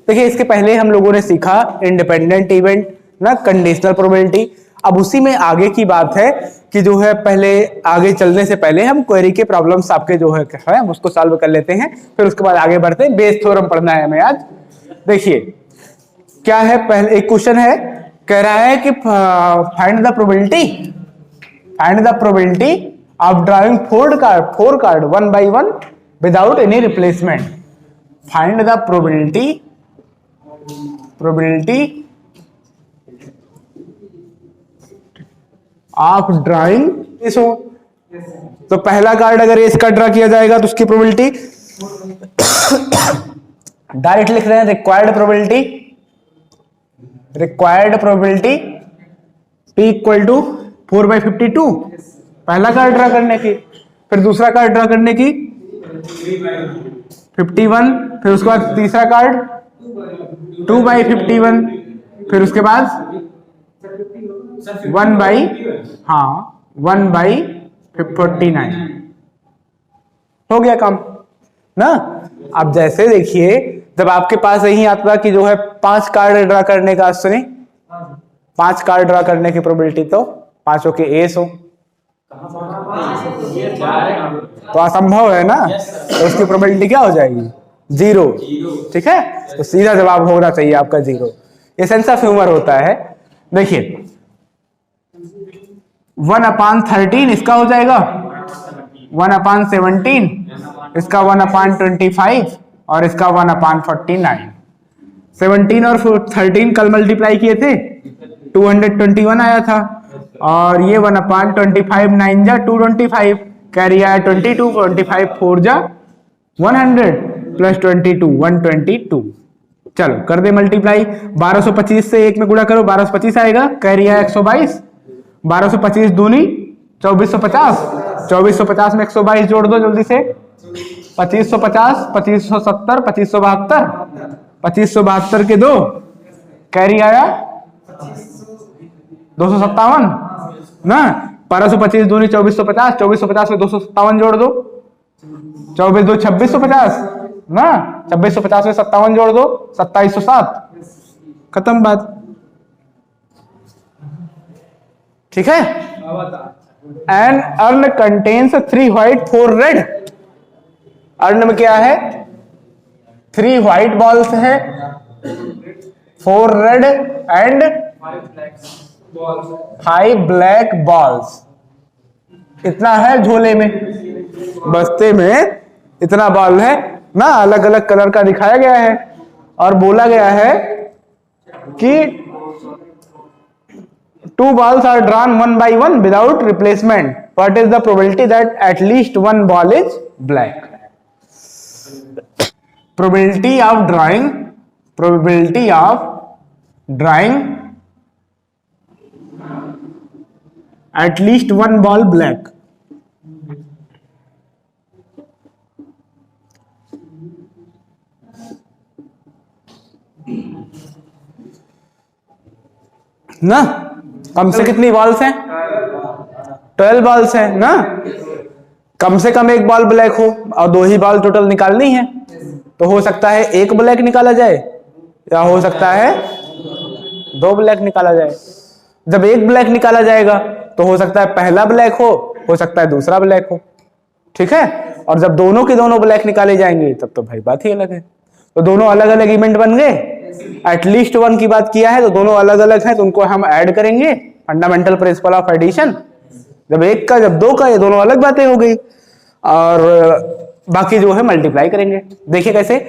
देखिए इसके पहले हम लोगों ने सीखा इंडिपेंडेंट इवेंट ना, कंडीशनल प्रोबेबिलिटी। अब उसी में आगे की बात है कि जो है पहले आगे चलने से पहले हम क्वेरी के प्रॉब्लम्स आपके जो है हम उसको सॉल्व कर लेते हैं, फिर उसके बाद आगे बढ़ते हैं। बेस थ्योरम पढ़ना है हमें आज। देखिए क्या है, पहले एक क्वेश्चन है, कह रहा है कि find the probability of driving four card one by one without any replacement. Find the probability of drawing इसो। तो पहला कार्ड अगर इसका ड्रा किया जाएगा तो उसकी प्रोबेबिलिटी डायरेक्ट लिख रहे हैं, required probability P equal to 4/52 पहला कार्ड ड्रा करने की, फिर दूसरा कार्ड ड्रा करने की 51, फिर उसके बाद तीसरा कार्ड 2/51, फिर उसके बाद 1/49 हो गया काम ना। अब जैसे देखिए जब आपके पास यही आता कि जो है 5 कार्ड ड्रा करने का, सुनिए 5 कार्ड ड्रा करने की प्रोबेबिलिटी, तो पांचों के एस हो तो असंभव है ना, तो उसकी प्रोबेबिलिटी क्या हो जाएगी? 0। ठीक है, तो सीधा जवाब होना चाहिए आपका 0। ये सेंस ऑफ ह्यूमर होता है। देखिए 1/13 इसका हो जाएगा, 1/17 इसका, 1/25 और इसका 1/49। 17 और 13 कल मल्टीप्लाई किए थे, 221 आया था, और ये 1/25 9 जा 225, कैरी आया 22, 25 4 जा 100 प्लस 22 122। चलो कर दे मल्टीप्लाई, 1225 से 1 में गुणा करो, 1225 आएगा, कैरी आया 122, 1225 दूनी 2450, 2450 में 122 जोड़ दो जल्दी से, 2550, 2570, 2572, 2572 के 2, कैरी आया 257 ना, 1225 दूनी 2450, 2450 में 257 जोड़ दो, 24 2 2650 ना, 2650 में 57 जोड़ दो, 2707, खत्म बात। ठीक है। An urn contains 3 white 4 red. Urn में क्या है? 3 व्हाइट बॉल्स है, 4 रेड एंड 5 ब्लैक बॉल्स। इतना है झोले में, बस्ते में इतना बॉल है ना, अलग अलग कलर का दिखाया गया है, और बोला गया है कि 2 balls are drawn 1 by 1 without replacement. What is the probability that at least 1 ball is black? Probability of drawing at least 1 ball black. ना, कम से कितनी बॉल्स हैं? 12 बॉल्स हैं ना, कम से कम 1 बॉल ब्लैक हो और 2 ही बॉल टोटल निकालनी है, तो हो सकता है 1 ब्लैक निकाला जाए या हो सकता है 2 ब्लैक निकाला जाए। जब 1 ब्लैक निकाला जाएगा तो हो सकता है पहला ब्लैक हो सकता है दूसरा ब्लैक हो। ठीक है, और जब दोनों के दोनों ब्लैक निकाले जाएंगे तब तो भाई बात ही अलग है। तो दोनों अलग अलग इवेंट बन गए, एटलीस्ट 1 की बात किया है तो दोनों अलग अलग हैं, तो उनको हम ऐड करेंगे, फंडामेंटल प्रिंसिपल ऑफ एडिशन। जब 1 का जब 2 का, ये दोनों अलग बातें हो गई, और बाकी जो है मल्टीप्लाई करेंगे। देखिए कैसे,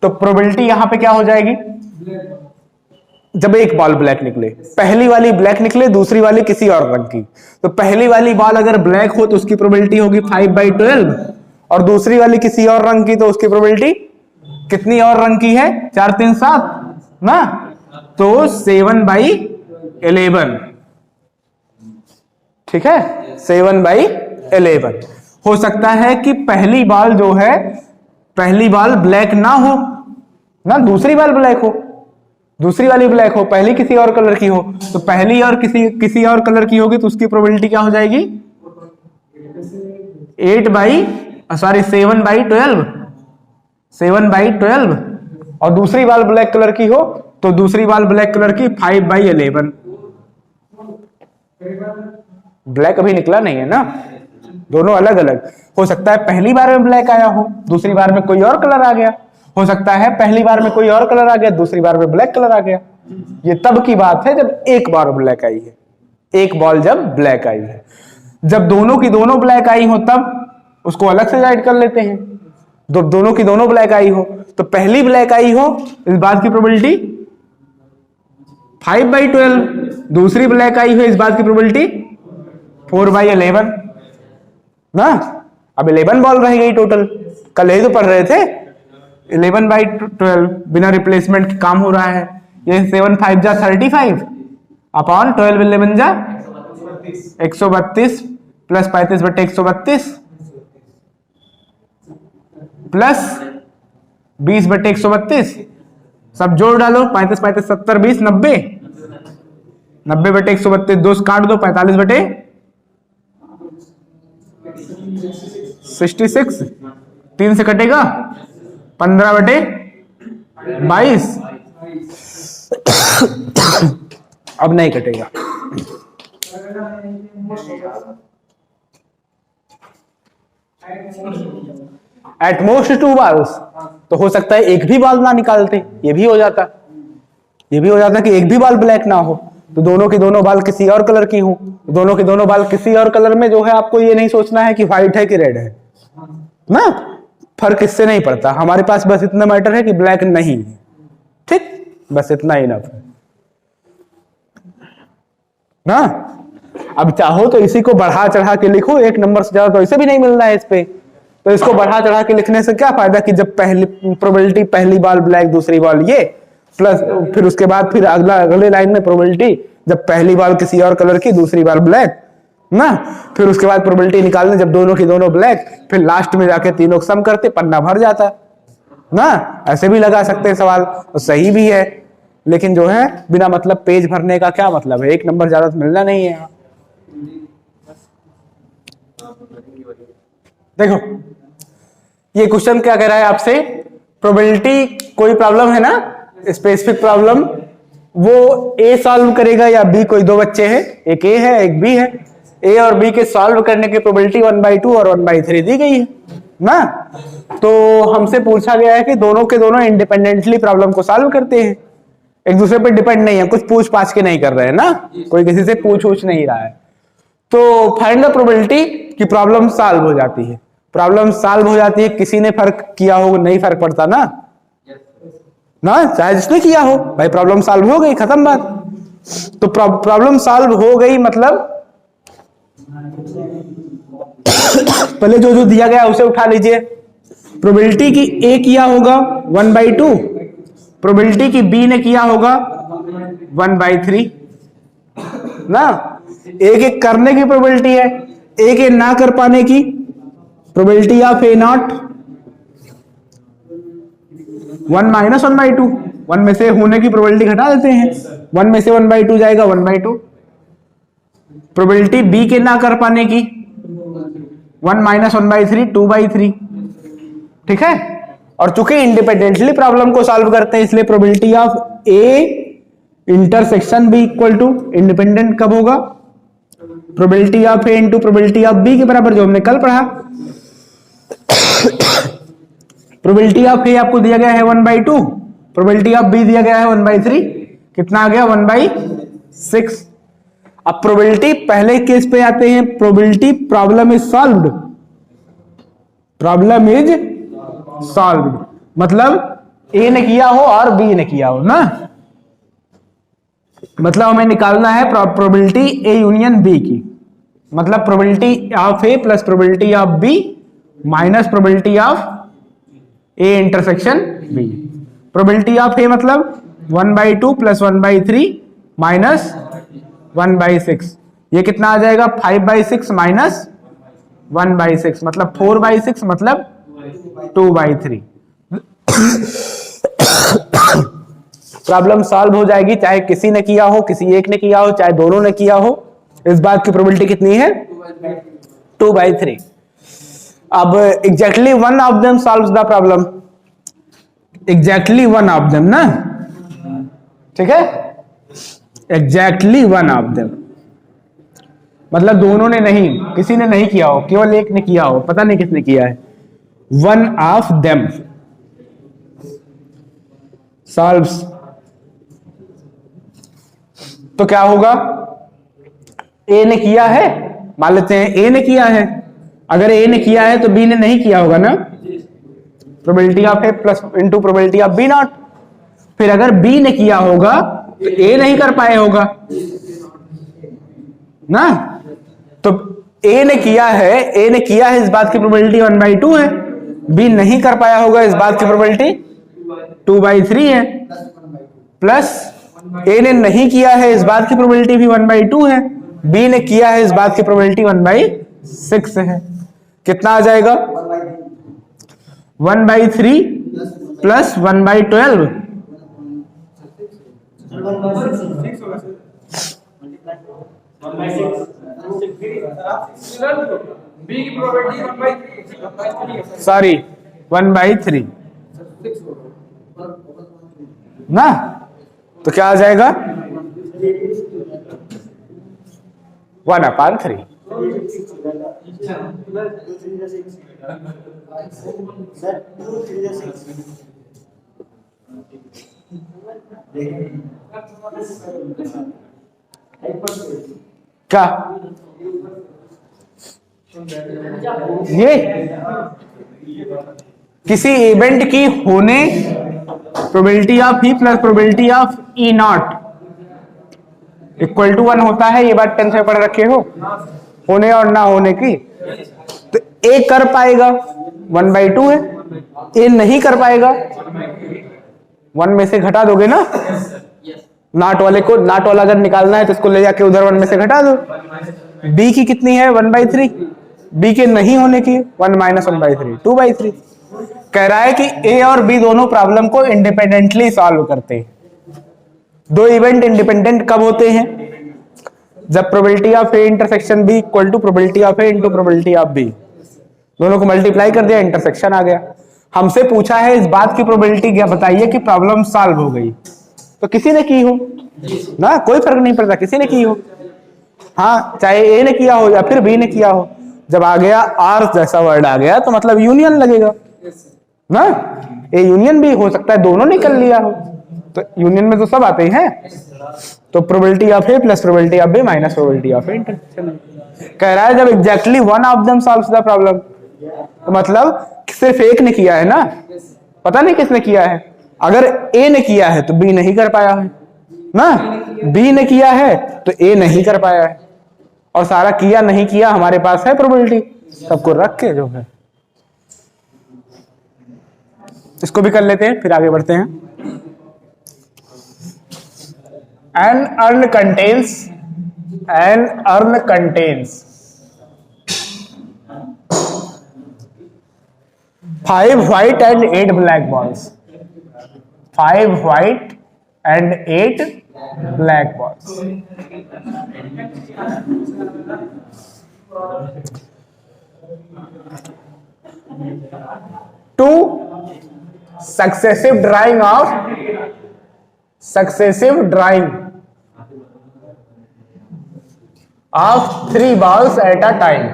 तो प्रोबेबिलिटी यहां पे क्या हो जाएगी, जब 1 बॉल ब्लैक निकले, पहली वाली ब्लैक निकले, दूसरी वाली किसी और रंग की, तो पहली वाली बॉल अगर ब्लैक हो तो उसकी प्रोबेबिलिटी होगी 5/12, और दूसरी वाली किसी और रंग की तो उसकी प्रोबेबिलिटी कितनी और रंग की है, 4 3 7 ना, तो 7/11। ठीक है, 7/11 हो सकता है कि पहली बॉल जो है, पहली बॉल ब्लैक ना हो ना, दूसरी बॉल ब्लैक हो, दूसरी वाली ब्लैक हो, पहली किसी और कलर की हो, तो पहली और किसी और कलर की होगी तो उसकी प्रोबेबिलिटी क्या हो जाएगी, 7/12, और दूसरी बाल ब्लैक कलर की हो तो दूसरी बाल ब्लैक कलर की 5/11। ब्लैक अभी निकला नहीं है ना, दोनों अलग अलग। हो सकता है पहली बार में ब्लैक आया हो, दूसरी बार में कोई और कलर आ गया। हो सकता है पहली बार में कोई और कलर आ गया, दूसरी बार में ब्लैक कलर आ गया। ये तब की बात है जब एक बार ब्लैक आई है, एक बॉल जब ब्लैक आई है। जब दोनों की दोनों ब्लैक आई हो तब उसको अलग से राइट कर लेते हैं। जब दोनों की दोनों ब्लैक आई हो तो पहली ब्लैक आई हो इस बात की प्रोबेबिलिटी 5/12, दूसरी ब्लैक आई हो इस बात की प्रोबेबिलिटी 4/11 ना। अब 11 बॉल रह गई टोटल, कल ही तो पढ़ रहे थे 11/12 बिना रिप्लेसमेंट काम हो रहा है। ये 7 5 जा 35 अपॉन 12 11 जा 132 प्लस 35/132 प्लस 20/132, सब जोड़ डालो 35 35 70 20 90 90/132 दो काट दो 45/66 3 से कटेगा 15/22 अब नहीं कटेगा। एट मोस्ट 2 बाल्स, तो हो सकता है एक भी बाल ना निकालते, ये भी हो जाता कि एक भी बाल ब्लैक ना हो, तो दोनों के दोनों बाल किसी और कलर की हो। दोनों के दोनों बाल किसी और कलर में जो है आपको ये नहीं सोचना है कि व्हाइट है कि रेड है ना, फर्क इससे नहीं पड़ता। हमारे पास बस इतना मैटर है कि ब्लैक नहीं है, ठीक, बस इतना ही इनफ है ना। अब चाहो तो इसी को बढ़ा चढ़ा के लिखो, एक नंबर से ज्यादा तो इसे भी नहीं मिलना है इस पे, तो इसको बढ़ा चढ़ा के लिखने से क्या फायदा कि जब पहली प्रोबेबिलिटी पहली बाल ब्लैक दूसरी बाल ये प्लस फिर उसके बाद फिर अगले लाइन में प्रोबेबिलिटी जब पहली बाल किसी और कलर की दूसरी बाल ब्लैक ना, फिर उसके बाद प्रोबेबिलिटी निकालने जब दोनों की दोनों ब्लैक, फिर लास्ट में जाके तीनों सम करते पन्ना भर जाता ना। ऐसे भी लगा सकते हैं सवाल, तो सही भी है, लेकिन जो है बिना मतलब पेज भरने का क्या मतलब है, एक नंबर ज्यादा तो मिलना नहीं है। देखो ये क्वेश्चन क्या कह रहा है आपसे, प्रोबेबिलिटी कोई प्रॉब्लम है ना, स्पेसिफिक प्रॉब्लम, वो ए सॉल्व करेगा या बी, कोई दो बच्चे हैं, एक ए है एक बी है, ए और बी के सॉल्व करने की प्रोबेबिलिटी 1/2 और 1/3 दी गई है ना। तो हमसे पूछा गया है कि दोनों के दोनों इंडिपेंडेंटली प्रॉब्लम को सॉल्व करते हैं, एक दूसरे पर डिपेंड नहीं है, कुछ पूछ पाछ के नहीं कर रहे हैं ना, कोई किसी से पूछ नहीं रहा है। तो फाइंड द प्रोबेबिलिटी कि प्रॉब्लम सॉल्व हो जाती है। प्रॉब्लम सॉल्व हो जाती है, किसी ने फर्क किया हो नहीं फर्क पड़ता ना, चाहे जिसने किया हो, भाई प्रॉब्लम सॉल्व हो गई, खत्म बात। तो प्रॉब्लम सॉल्व हो गई मतलब पहले जो जो दिया गया उसे उठा लीजिए। प्रोबेबिलिटी की ए किया होगा 1/2, प्रोबेबिलिटी की बी ने किया होगा 1/3 ना। एक एक करने की प्रोबेबिलिटी है, एक एक ना कर पाने की प्रोबेबिलिटी ऑफ ए नॉट 1 - 1/2, 1 में से होने की प्रोबेबिलिटी घटा देते हैं, 1 में से 1/2 जाएगा 1/2। प्रोबेबिलिटी बी के ना कर पाने की 1 - 1/3 2/3, ठीक है। और चूंकि इंडिपेंडेंटली प्रॉब्लम को सॉल्व करते हैं इसलिए probability of A intersection B equal to, independent कब होगा, probability of A into probability of B के बराबर, जो हमने कल पढ़ा। प्रोबेबिलिटी ऑफ ए आपको दिया गया है 1/2, प्रोबेबिलिटी ऑफ बी दिया गया है 1/3, कितना आ गया 1/6। अब प्रोबेबिलिटी पहले केस पे आते हैं, probability problem is solved, problem is solved मतलब ए ने किया हो और बी ने किया हो ना, मतलब हमें निकालना है प्रोबेबिलिटी ए यूनियन बी की, मतलब probability of A plus probability of B minus probability of A intersection B. Probability of A मतलब 1/2 प्लस 1/3 माइनस 1/6, ये कितना आ जाएगा 5/6 माइनस 1/6 मतलब 4/6 मतलब 2/3। प्रॉब्लम सॉल्व हो जाएगी, चाहे किसी ने किया हो, किसी एक ने किया हो, चाहे दोनों ने किया हो। इस बात की प्रोबेबिलिटी कितनी है 2/3। अब exactly one of them solves the problem, exactly one of them ना, ठीक है, एग्जैक्टली वन ऑफ देम मतलब दोनों ने नहीं, किसी ने नहीं किया हो, केवल एक ने किया हो, पता नहीं किसने किया है। वन ऑफ देम सॉल्व्स, तो क्या होगा, ए ने किया है, मान लेते हैं ए ने किया है, अगर ए ने किया है तो बी ने नहीं किया होगा ना, probability of A plus into probability of B not. फिर अगर बी ने किया होगा तो ए नहीं कर पाए होगा ना, तो ए ने किया है इस बात की प्रोबेबिलिटी 1/2 है, बी नहीं कर पाया होगा इस बात की प्रोबेबिलिटी 2/3 है, प्लस ए ने नहीं किया है इस बात की प्रोबेबिलिटी भी 1/2 है, बी ने किया है इस बात की प्रोबेबिलिटी 1/6 है। कितना आ जाएगा, 1/3 प्लस 1/12 सॉरी 1/3 ना, तो क्या आ जाएगा 1/3। क्या ये किसी इवेंट की होने probability of E plus probability of E not equal to 1 होता है, ये बात 10 से पढ़ रखे हो, होने और ना होने की। तो ए कर पाएगा 1/2 है, ए नहीं कर पाएगा, 1 में से घटा दोगे ना, नॉट वाले को, नॉट वाला अगर निकालना है तो इसको ले जाके उधर 1 में से घटा दो। बी की कितनी है 1/3, बी के नहीं होने की 1 - 1/3 2/3। कह रहा है कि ए और बी दोनों प्रॉब्लम को इंडिपेंडेंटली सॉल्व करते हैं। दो इवेंट इंडिपेंडेंट कब होते हैं, जब probability of A intersection B equal to probability of A into probability of B, दोनों को मल्टीप्लाई कर दिया, इंटरसेक्शन आ गया। हमसे पूछा है इस बात की प्रोबेबिलिटी क्या बताइए कि प्रॉब्लम सॉल्व हो गई, तो किसी ने की हो ना, कोई फर्क नहीं पड़ता, किसी ने की हो, हाँ चाहे ए ने किया हो या फिर बी ने किया हो, जब आ गया आर जैसा वर्ड आ गया तो मतलब यूनियन लगेगा ना, ए यूनियन भी हो सकता है दोनों ने कर लिया हो, तो यूनियन में तो सब आते हैं। तो probability of A plus probability of B minus probability of A intersection. कह रहा है जब exactly one of them solves the problem, तो मतलब सिर्फ एक ने किया है ना, पता नहीं किसने किया है। अगर ए ने किया है तो बी नहीं कर पाया है ना, बी ने किया है तो ए नहीं कर पाया है, और सारा किया नहीं किया हमारे पास है प्रोबेबिलिटी, सबको रख के जो है। इसको भी कर लेते हैं फिर आगे बढ़ते हैं। An urn contains 5 white and 8 black balls. 5 white and 8 black balls. Two successive drawing of 3 balls at a time.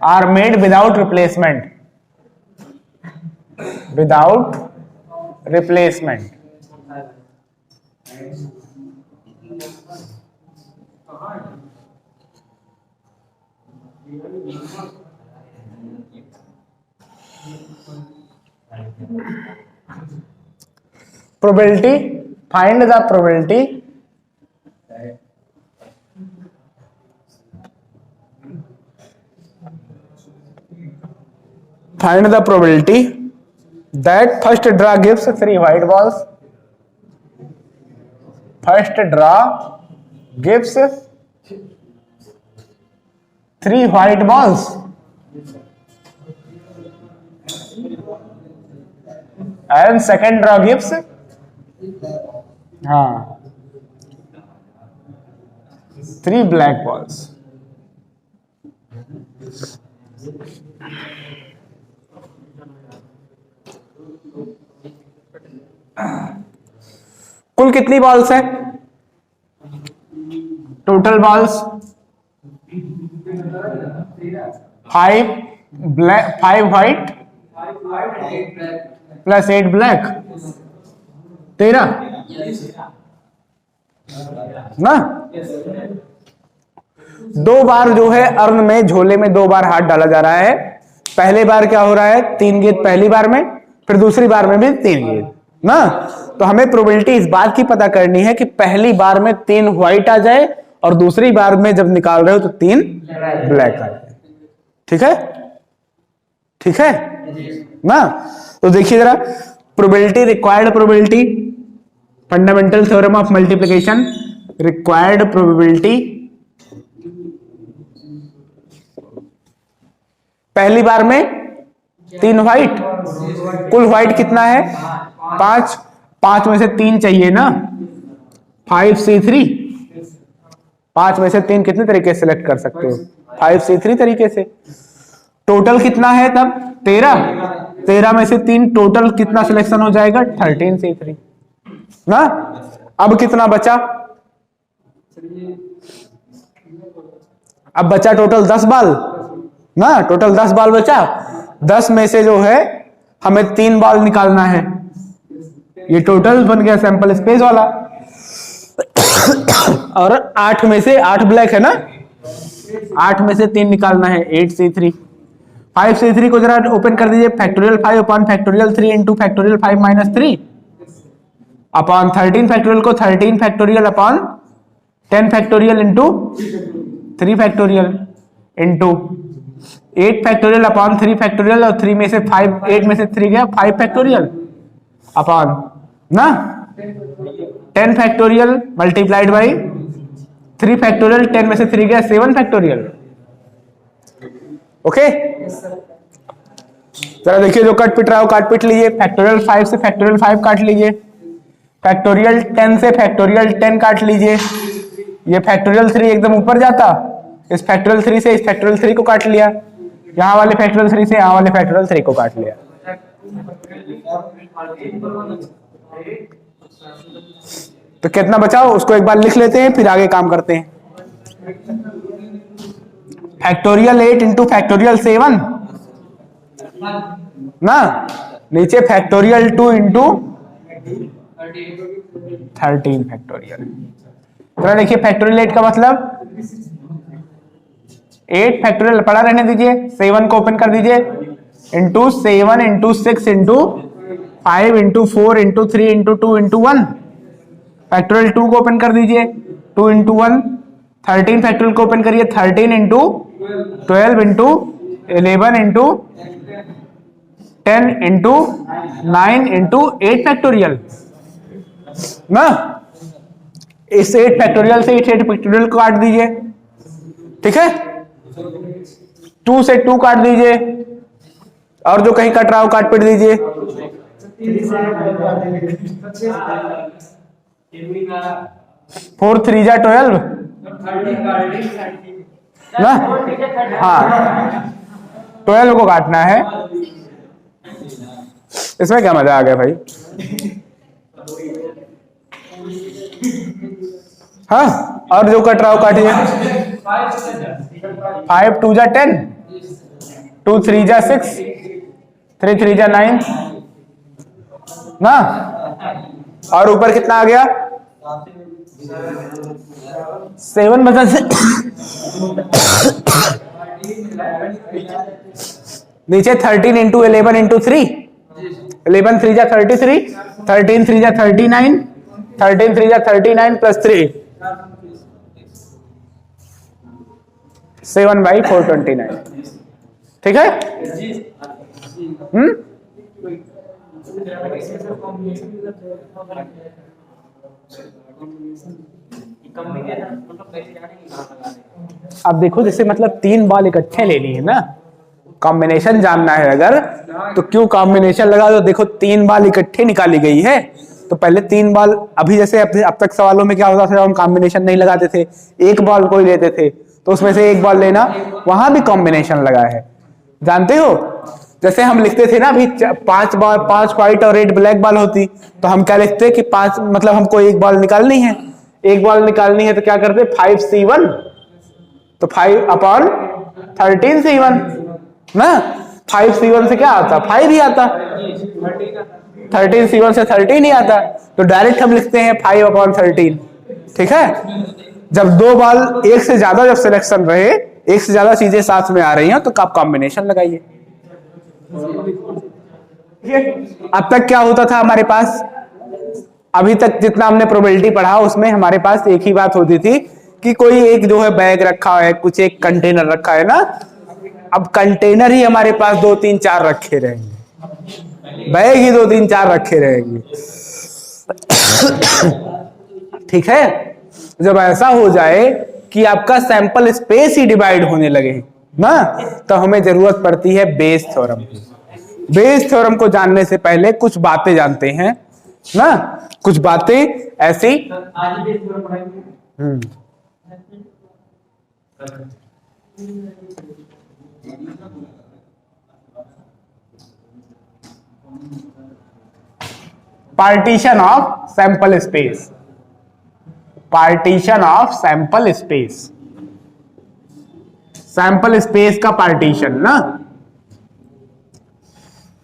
Are made without replacement. Probability, find the probability that first draw gives 3 white balls. First draw gives 3 white balls. And second draw gives हाँ 3 black balls. कुल कितनी balls है? Total balls 5 black 5 white plus 8 black 13 ना। 2 बार जो है earn में झोले में 2 बार हाथ डाला जा रहा है। पहले बार क्या हो रहा है? 3 गेंद पहली बार में, फिर दूसरी बार में भी 3 गेंद ना। तो हमें प्रोबेबिलिटी इस बात की पता करनी है कि पहली बार में 3 व्हाइट आ जाए और दूसरी बार में जब निकाल रहे हो तो 3 ब्लैक आ जाए। ठीक है, ठीक है ना। तो देखिए जरा probability, required probability, fundamental theorem of multiplication, required probability. पहली बार में 3 व्हाइट, कुल व्हाइट कितना है? 5, 5 में से 3 चाहिए ना, 5C3। 5 में से 3 कितने तरीके से सिलेक्ट कर सकते हो? 5C3 तरीके से। टोटल कितना है तब? 13। 13 में से 3 टोटल कितना सिलेक्शन हो जाएगा? 13C3 ना। अब कितना बचा? अब बचा टोटल 10 बाल ना, टोटल 10 बाल बचा। 10 में से जो है हमें 3 बाल निकालना है। ये टोटल बन गया सैंपल स्पेस वाला। और 8 में से 8 ब्लैक है ना, 8 में से 3 निकालना है, 8C3। 5C3 को जरा ओपन कर दीजिए। Factorial 5 upon factorial 3 into factorial 5 minus 3 upon 13 factorial को 13 factorial upon 10 factorial into 3 factorial into 8 factorial upon 3 factorial, और 3 में से 5, 8 में से 3 गया 5 फैक्टोरियल अपॉन ना 10 फैक्टोरियल मल्टीप्लाइड बाई 3 फैक्टोरियल, 10 में से 3 गया 7 फैक्टोरियल। ओके, जरा देखिए जो कट पिट रहा हो काट पिट लीजिए। फैक्टोरियल 5 से फैक्टोरियल 5 काट लीजिए। फैक्टोरियल 10 से फैक्टोरियल 10 काट लीजिए। ये फैक्टोरियल 3 एकदम ऊपर जाता, इस फैक्टोरियल 3 से इस फैक्टोरियल 3 को काट लिया, यहां वाले फैक्टोरियल 3 से यहां वाले फैक्टोरियल 3 को काट लिया। तो कितना बचाओ उसको एक बार लिख लेते हैं, फिर आगे काम करते हैं। फैक्टोरियल 8 इंटू फैक्टोरियल 7 ना, नीचे फैक्टोरियल 2 इंटू 13 फैक्टोरियल। तो देखिए फैक्टोरियल 8 का मतलब 8 फैक्टोरियल पड़ा रहने दीजिए, 7 को ओपन कर दीजिए, into 7 into 6 into 5 into 4 into 3 into 2 into 1। Factorial 2 को ओपन कर दीजिए, 2 इंटू 1। 13 फैक्टोरियल को ओपन करिए, 13 into 12 into 11 into 10 into 9 into 8 factorial ना। इस 8 फैक्टोरियल से 8 फैक्टोरियल को काट दीजिए। ठीक है, 2 से 2 काट दीजिए, और जो कहीं कट रहा हो काट पिट दीजिए। 4 3 जा 12 ना, हाँ 12 को काटना है। इसमें क्या मजा आ गया भाई? हाँ, और जो कट रहा हो काटिए। 5 2 जा 10, 2 3 जा 6, 3 3 जा 9 ना, और ऊपर कितना आ गया? 7 बचा से नीचे 13 इंटू 11 इंटू 3, 11 3 जा 33, 13 3 जा 39, 13 3 जा 39 प्लस 3 7/429। ठीक है, अब देखो जैसे मतलब 3 बॉल इकट्ठे लेनी है ना, कॉम्बिनेशन जानना है अगर, तो क्यों कॉम्बिनेशन लगा दो। देखो 3 बॉल इकट्ठे निकाली गई है, तो पहले 3 बॉल, अभी जैसे अब तक सवालों में क्या होता था, हम कॉम्बिनेशन नहीं लगाते थे, एक बॉल को ही लेते थे, तो उसमें से एक बॉल लेना, वहां भी कॉम्बिनेशन लगा है, जानते हो। जैसे हम लिखते थे ना अभी 5 व्हाइट और 8 ब्लैक बॉल होती, तो हम क्या लिखते कि 5 मतलब हमको एक बॉल निकालनी है, एक बॉल निकालनी है तो क्या करते 5C1, तो 5/13C1 ना, 5C1 से क्या आता 5 ही आता, 13C1 से 13 ही आता, तो डायरेक्ट हम लिखते हैं 5/13, ठीक है। जब 2 बॉल, एक से ज्यादा जब सिलेक्शन रहे, एक से ज्यादा चीजें साथ में आ रही हैं, तो आप कॉम्बिनेशन लगाइए। अब तक क्या होता था हमारे पास, अभी तक जितना हमने प्रोबेबिलिटी पढ़ा उसमें हमारे पास एक ही बात होती थी कि कोई एक जो है बैग रखा है, कुछ एक कंटेनर रखा है ना, अब कंटेनर ही हमारे पास 2 3 4 रखे रहेंगे, बैग ही 2 3 4 रखे रहेंगे, ठीक है। जब ऐसा हो जाए कि आपका सैंपल स्पेस ही डिवाइड होने लगे ना, तो हमें जरूरत पड़ती है बेस थ्योरम की। बेस थ्योरम को जानने से पहले कुछ बातें जानते हैं ना, कुछ बातें ऐसी। Partition of sample space, partition of sample space, sample space का पार्टीशन ना,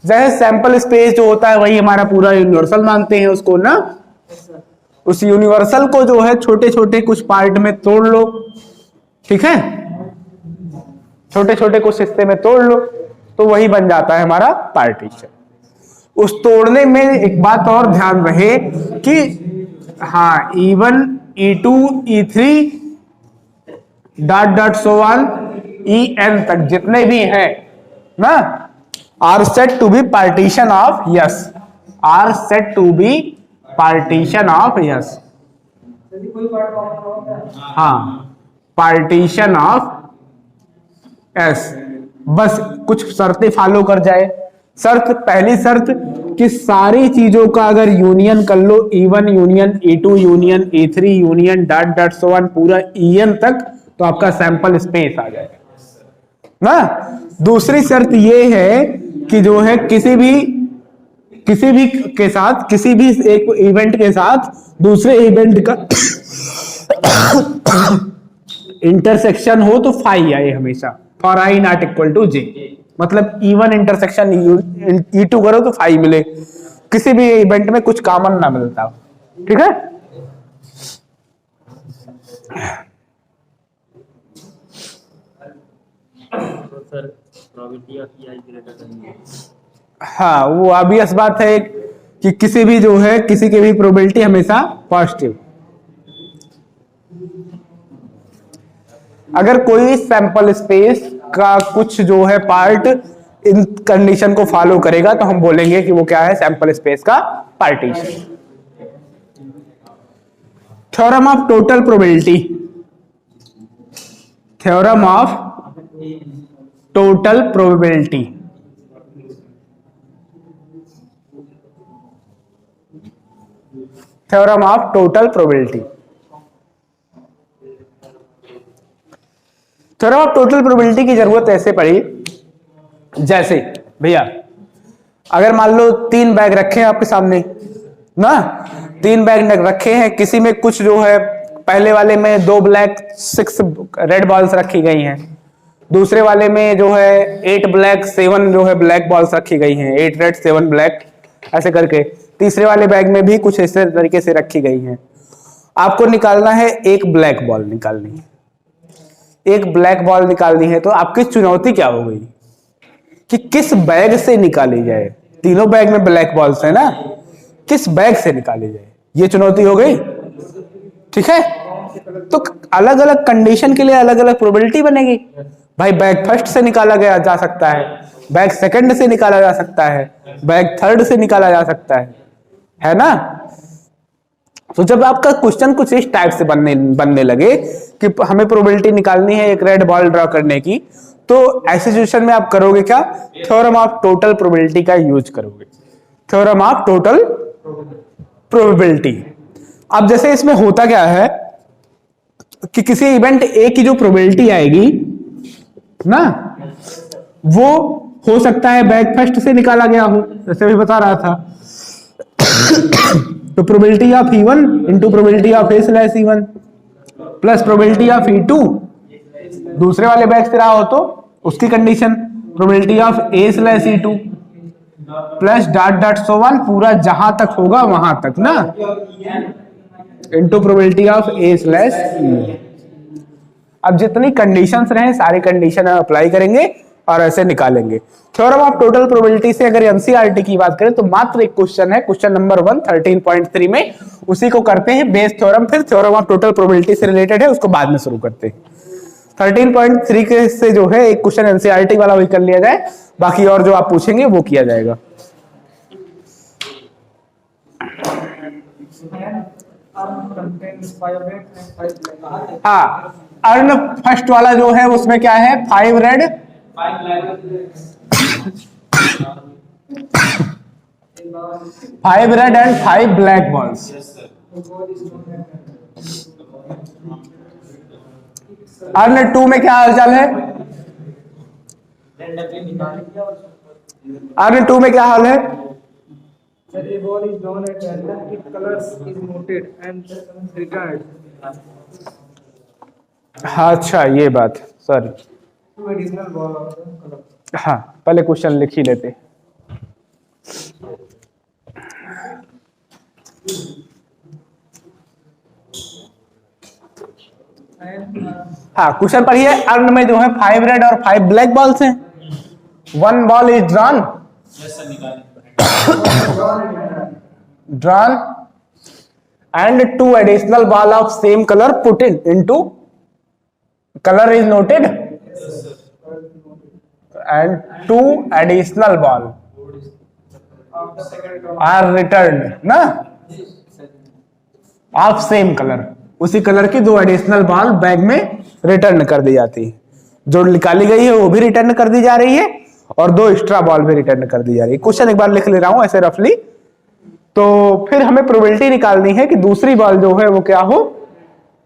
जैसे सैंपल स्पेस जो होता है वही हमारा पूरा यूनिवर्सल मानते हैं उसको ना, उस यूनिवर्सल को जो है छोटे छोटे कुछ पार्ट में तोड़ लो, ठीक है, छोटे छोटे कुछ हिस्से में तोड़ लो, तो वही बन जाता है हमारा पार्टीशन। उस तोड़ने में एक बात और ध्यान रहे कि हाँ E1 E2 E3 dot dot so on En तक जितने भी हैं ना, are set to be partition of S, are set to be partition of S, हाँ पार्टीशन ऑफ एस। बस कुछ शर्तें फॉलो कर जाए। शर्त, पहली शर्त कि सारी चीजों का अगर यूनियन कर लो, E1 union E2 union E3 union dot dot so on पूरा En तक, तो आपका सैंपल स्पेस आ जाएगा ना। दूसरी शर्त ये है कि जो है किसी भी के साथ, किसी भी एक इवेंट के साथ दूसरे इवेंट का इंटरसेक्शन हो तो फाई आए हमेशा, for I not equal to J, मतलब E1 इंटरसेक्शन E2 करो तो फाई मिले, किसी भी इवेंट में कुछ कॉमन ना मिलता हो, ठीक है। Sir probability of E greater than, हाँ वो ऑब्वियस बात है कि किसी भी जो है किसी की भी प्रोबेबिलिटी हमेशा पॉजिटिव। अगर कोई सैंपल स्पेस का कुछ जो है पार्ट इन कंडीशन को फॉलो करेगा तो हम बोलेंगे कि वो क्या है, सैंपल स्पेस का partition. Theorem of total probability, theorem of total probability, theorem of total probability. Theorem of total probability की जरूरत ऐसे पड़ी, जैसे भैया अगर मान लो 3 बैग रखे हैं आपके सामने ना, 3 बैग रखे हैं, किसी में कुछ जो है पहले वाले में 2 ब्लैक 6 रेड बॉल्स रखी गई हैं, दूसरे वाले में जो है 8 ब्लैक 7 जो है ब्लैक बॉल्स रखी गई हैं, 8 रेड 7 ब्लैक ऐसे करके, तीसरे वाले बैग में भी कुछ इस तरीके से रखी गई हैं। आपको निकालना है एक ब्लैक बॉल निकालनी है, एक ब्लैक बॉल निकालनी है, तो आपकी चुनौती क्या हो गई कि किस बैग से निकाली जाए। तीनों बैग में ब्लैक बॉल्स है ना, किस बैग से निकाली जाए, ये चुनौती हो गई, ठीक है। तो अलग अलग कंडीशन के लिए अलग अलग प्रोबेबिलिटी बनेगी। भाई बैग फर्स्ट से निकाला गया जा सकता है, बैग सेकंड से निकाला जा सकता है, बैग थर्ड से निकाला जा सकता है ना। तो जब आपका क्वेश्चन कुछ इस टाइप से बनने लगे कि हमें प्रोबेबिलिटी निकालनी है एक रेड बॉल ड्रॉ करने की, तो ऐसी सिचुएशन में आप करोगे क्या, थ्योरम ऑफ टोटल प्रोबेबिलिटी का यूज करोगे। Theorem of total probability. अब जैसे इसमें होता क्या है कि किसी इवेंट ए की जो प्रोबेबिलिटी आएगी ना, वो हो सकता है बैक फर्स्ट से निकाला गया हो, जैसे अभी बता रहा था। तो probability of E1 into probability of A slash E1 plus probability of E2 दूसरे वाले बैक से रहा हो तो उसकी condition, probability of A slash E2 plus dot dot so one, पूरा जहां तक होगा वहां तक ना, into probability of A slash E। अब जितनी कंडीशंस रहे सारी कंडीशन हम अप्लाई करेंगे और ऐसे निकालेंगे। थ्योरम ऑफ टोटल प्रोबेबिलिटी से अगर एनसीईआरटी की बात करें तो मात्र एक क्वेश्चन है, क्वेश्चन नंबर 1 13.3 में, उसी को करते हैं बेस थ्योरम। फिर थ्योरम ऑफ टोटल प्रोबेबिलिटी से रिलेटेड है, उसको बाद में शुरू करते हैं। 13.3 के से जो है एक क्वेश्चन एनसीईआरटी वाला वही कर लिया जाए, बाकी और जो आप पूछेंगे वो किया जाएगा। हाँ, अर्न फर्स्ट वाला जो है उसमें क्या है, 5 red 5 red and 5 black balls. Earn 2 में क्या हालचाल है, अर्न 2 में क्या हाल है, Sir, a ball is drawn at random. Its colors is noted and regard. हाँ अच्छा ये बात, sorry. Two additional ball of the color. हाँ पहले क्वेश्चन लिख ही लेते। हाँ क्वेश्चन पढ़िए। अर्न में जो है 5 रेड और 5 ब्लैक बॉल्स हैं। 1 ball is drawn, drawn and 2 additional ball of same color put in into, color is noted, and 2 additional ball are returned ना, of same color, उसी कलर की 2 एडिशनल बॉल बैग में return कर दी जाती है। जो निकाली गई है वो भी रिटर्न कर दी जा रही है और 2 एक्स्ट्रा बॉल भी रिटर्न कर दी जा रही है। क्वेश्चन एक बार लिख ले रहा हूं ऐसे रफली। तो फिर हमें प्रोबेबिलिटी निकालनी है कि दूसरी बॉल जो है वो क्या हो,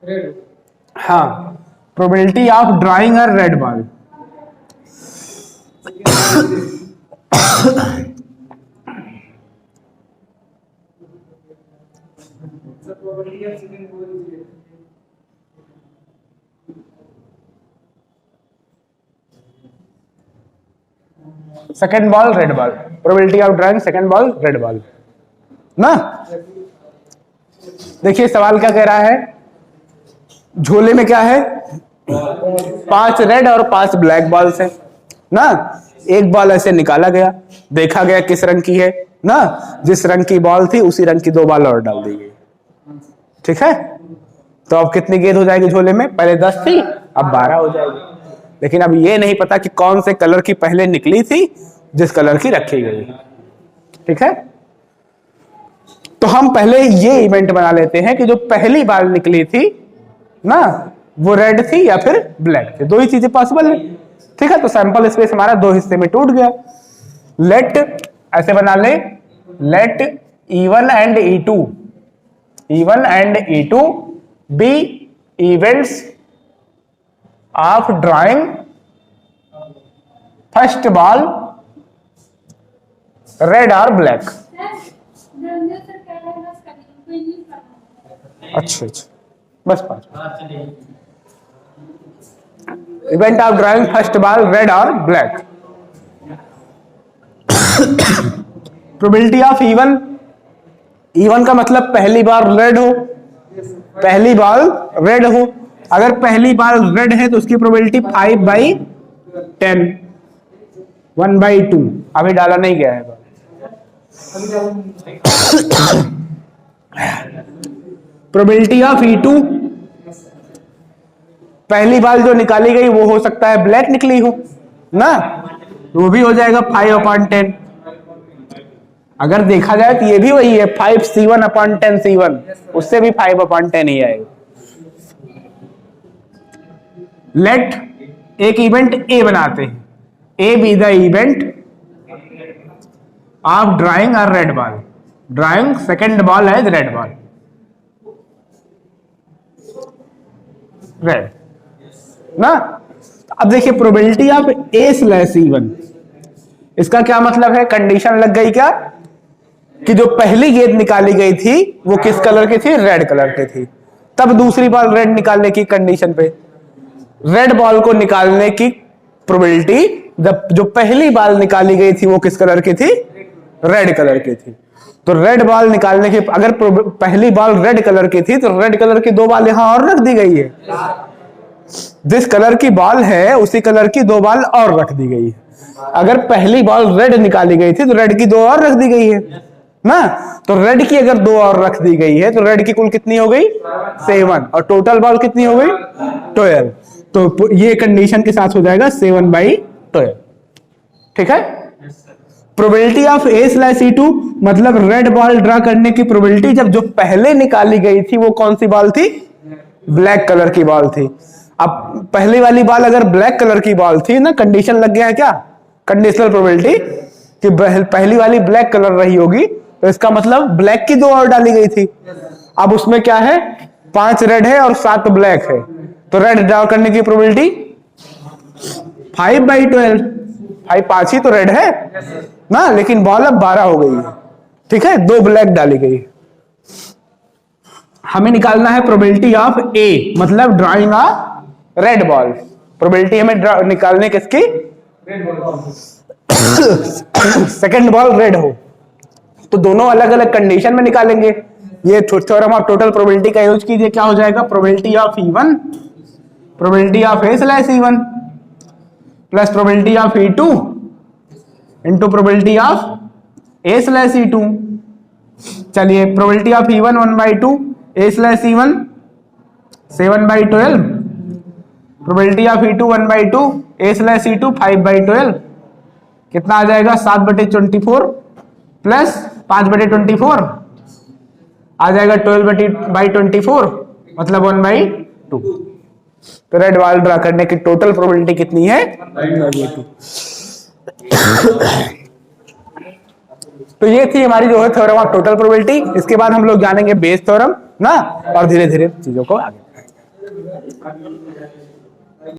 Red. हाँ, probability of drawing a red ball. The probability of second ball is red. Second ball red ball, probability of drawing second ball red ball ना। देखिए सवाल क्या कह रहा है, झोले में क्या है, 5 रेड और 5 ब्लैक बॉल्स हैं ना। एक बॉल ऐसे निकाला गया, देखा गया किस रंग की है ना, जिस रंग की बॉल थी उसी रंग की 2 बॉल और डाल दी गई, ठीक है। तो अब कितनी गेंद हो जाएगी झोले में, पहले 10 थी अब 12 हो जाएगी। लेकिन अब ये नहीं पता कि कौन से कलर की पहले निकली थी जिस कलर की रखी गई, ठीक है। तो हम पहले ये इवेंट बना लेते हैं कि जो पहली बार निकली थी ना वो रेड थी या फिर ब्लैक थी, 2 ही चीजें पॉसिबल है, ठीक है। तो सैंपल स्पेस हमारा 2 हिस्से में टूट गया। लेट ऐसे बना ले, let E1 and E2 be events of drawing first ball red और ब्लैक। अच्छा अच्छा बस 5 event of drawing first ball red और ब्लैक। प्रोबेबिलिटी ऑफ E1 का मतलब पहली बार रेड हो, पहली बार रेड हो। अगर पहली बार रेड है तो उसकी प्रोबेबिलिटी 5/10, 1/2। अभी डाला नहीं गया है। प्रोबेबिलिटी ऑफ E2, पहली बार जो निकाली गई वो हो सकता है ब्लैक निकली हो ना, वो भी हो जाएगा 5/10। अगर देखा जाए तो ये भी वही है 5C1/10 C1, उससे भी 5/10 ही आएगा। लेट एक इवेंट ए बनाते हैं, A be the event of drawing a red ball drawing second ball as red ball, red ना। अब देखिए प्रोबेबिलिटी ऑफ A/E1, इसका क्या मतलब है? कंडीशन लग गई क्या कि जो पहली गेंद निकाली गई थी वो किस कलर की थी? रेड कलर की थी। तब दूसरी बॉल रेड निकालने की कंडीशन पे रेड बॉल को निकालने की प्रोबेबिलिटी, जब जो पहली बॉल निकाली गई थी वो किस कलर की थी? रेड कलर की थी। तो रेड बॉल निकालने की, अगर पहली बॉल रेड कलर की थी तो रेड कलर की 2 बॉल यहां और रख दी गई है। जिस कलर की बॉल है उसी कलर की 2 बॉल और रख दी गई है। अगर पहली बॉल रेड निकाली गई थी तो रेड की 2 और रख दी गई है ना। तो रेड की अगर 2 और रख दी गई है तो रेड की कुल कितनी हो गई? 7, और टोटल बॉल कितनी हो गई? 12। तो ये कंडीशन के साथ हो जाएगा 7/12। ठीक है। प्रोबेबिलिटी ऑफ A/E2 मतलब रेड बॉल ड्रा करने की प्रोबेबिलिटी, जब जो पहले निकाली गई थी वो कौन सी बॉल थी? ब्लैक कलर की बॉल थी। अब पहली वाली बॉल अगर ब्लैक कलर की बॉल थी ना, कंडीशन लग गया है क्या? कंडीशनल प्रोबेबिलिटी कि पहली वाली ब्लैक कलर रही होगी, तो इसका मतलब ब्लैक की 2 और डाली गई थी। अब उसमें क्या है? 5 रेड है और 7 ब्लैक है, तो रेड ड्रा करने की प्रोबेबिलिटी 5/12। 5 ही तो रेड है ना, लेकिन बॉल अब 12 हो गई है। ठीक है, 2 ब्लैक डाली गई। हमें निकालना है प्रोबेबिलिटी ऑफ ए, मतलब drawing a red ball. Probability हमें निकालने किसकी? सेकंड बॉल रेड हो, तो दोनों अलग अलग कंडीशन में निकालेंगे। ये थ्योरम ऑफ टोटल प्रोबेबिलिटी का यूज कीजिए। क्या हो जाएगा? Probability of E1 probability of A/E1 plus probability of E2 into probability of A/E2। चलिए, probability of E1 1/2, A/E1 7/12, probability of E2 1/2, A/E2 5/12। कितना आ जाएगा? 7/24 प्लस 5/24 आ जाएगा 12/24, मतलब 1/2। तो रेड बॉल ड्रा करने की टोटल प्रोबेबिलिटी कितनी है? 1/2। तो ये थी हमारी जो है थ्योरम ऑफ टोटल प्रोबेबिलिटी। इसके बाद हम लोग जानेंगे बेस थ्योरम ना, और धीरे धीरे चीजों को आगे